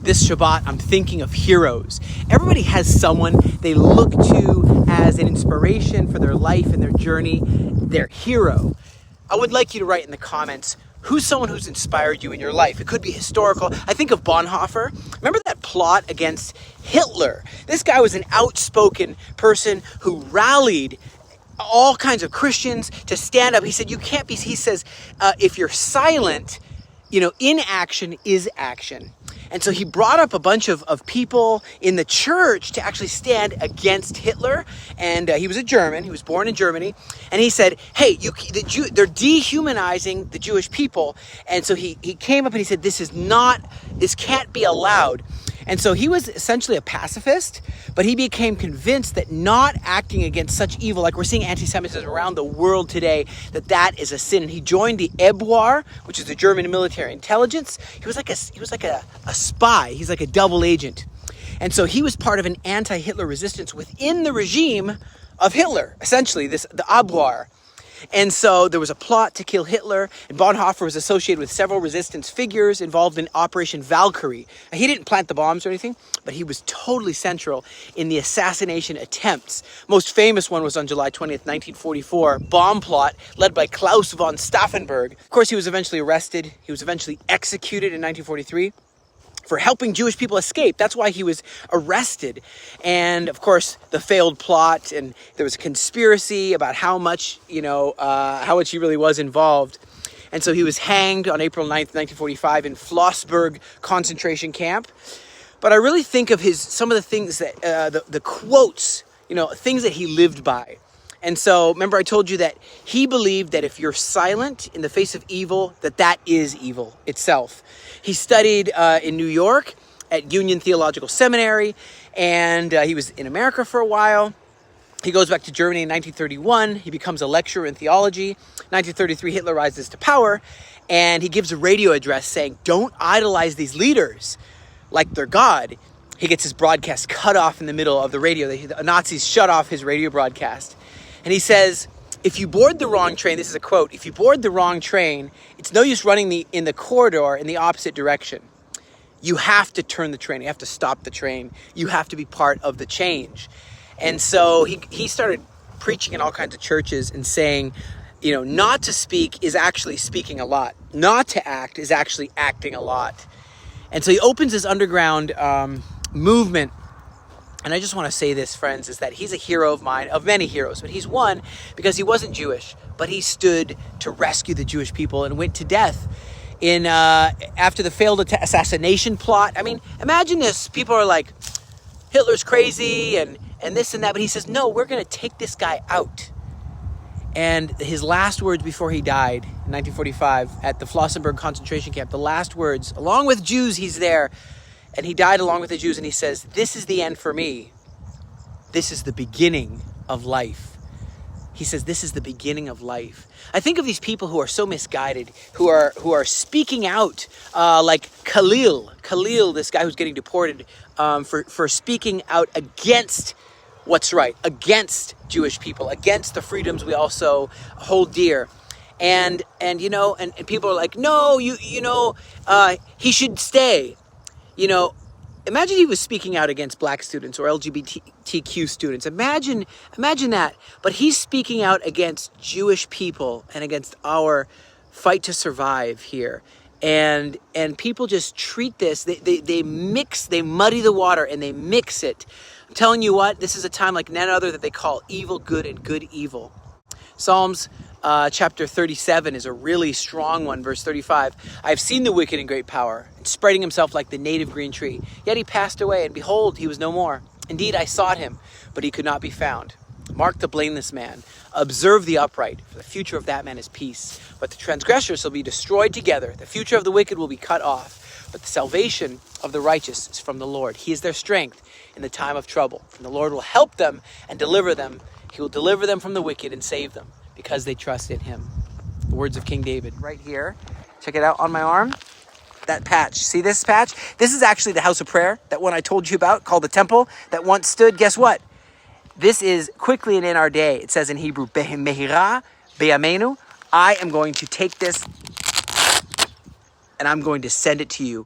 this Shabbat, I'm thinking of heroes. Everybody has someone they look to as an inspiration for their life and their journey, their hero. I would like you to write in the comments, who's someone who's inspired you in your life? It could be historical. I think of Bonhoeffer. Remember that plot against Hitler? This guy was an outspoken person who rallied all kinds of Christians to stand up. He said, he says, if you're silent, inaction is action. And so he brought up a bunch of people in the church to actually stand against Hitler. And he was a German. He was born in Germany. And he said, hey, they're dehumanizing the Jewish people. And so he came up and he said, this can't be allowed. And so he was essentially a pacifist, but he became convinced that not acting against such evil, like we're seeing anti-Semitism around the world today, that is a sin. And he joined the Abwehr, which is the German military intelligence. He was like a spy. He's like a double agent. And so he was part of an anti-Hitler resistance within the regime of Hitler, essentially, the Abwehr. And so there was a plot to kill Hitler, and Bonhoeffer was associated with several resistance figures involved in Operation Valkyrie. Now, he didn't plant the bombs or anything, but he was totally central in the assassination attempts. Most famous one was on July 20th, 1944, bomb plot led by Klaus von Stauffenberg. Of course, he was eventually arrested. He was eventually executed in 1943. For helping Jewish people escape. That's why he was arrested. And of course, the failed plot, and there was a conspiracy about how much he really was involved. And so he was hanged on April 9th, 1945 in Flossburg concentration camp. But I really think of some of the things that, the quotes, things that he lived by. And so, remember I told you that he believed that if you're silent in the face of evil, that is evil itself. He studied in New York at Union Theological Seminary, and he was in America for a while. He goes back to Germany in 1931. He becomes a lecturer in theology. 1933, Hitler rises to power, and he gives a radio address saying, don't idolize these leaders like they're God. He gets his broadcast cut off in the middle of the radio. The Nazis shut off his radio broadcast. And he says, if you board the wrong train, this is a quote, if you board the wrong train, it's no use running in the corridor in the opposite direction. You have to turn the train. You have to stop the train. You have to be part of the change. And so he started preaching in all kinds of churches and saying, not to speak is actually speaking a lot. Not to act is actually acting a lot. And so he opens this underground movement. And I just want to say this, friends, is that he's a hero of mine, of many heroes, but he's one because he wasn't Jewish, but he stood to rescue the Jewish people and went to death after the failed assassination plot. I mean, imagine this. People are like, Hitler's crazy and this and that, but he says, no, we're going to take this guy out. And his last words before he died in 1945 at the Flossenburg concentration camp, the last words, along with Jews, he's there. And he died along with the Jews, and he says, this is the end for me. This is the beginning of life. He says, this is the beginning of life. I think of these people who are so misguided, who are speaking out, like Khalil, this guy who's getting deported, for speaking out against what's right, against Jewish people, against the freedoms we also hold dear. And people are like, no, he should stay. Imagine he was speaking out against black students or LGBTQ students. Imagine that. But he's speaking out against Jewish people and against our fight to survive here. And people just treat this, they muddy the water and they mix it. I'm telling you what, this is a time like none other that they call evil good and good evil. Psalms chapter 37 is a really strong one, verse 35. I have seen the wicked in great power, and spreading himself like the native green tree. Yet he passed away, and behold, he was no more. Indeed, I sought him, but he could not be found. Mark the blameless man. Observe the upright, for the future of that man is peace. But the transgressors shall be destroyed together. The future of the wicked will be cut off. But the salvation of the righteous is from the Lord. He is their strength in the time of trouble. And the Lord will help them and deliver them. He will deliver them from the wicked and save them, because they trust in him. The words of King David right here. Check it out on my arm. That patch. See this patch? This is actually the house of prayer, that one I told you about, called the temple, that once stood. Guess what? This is quickly and in our day. It says in Hebrew, Behemehira Beyamenu. I am going to take this and I'm going to send it to you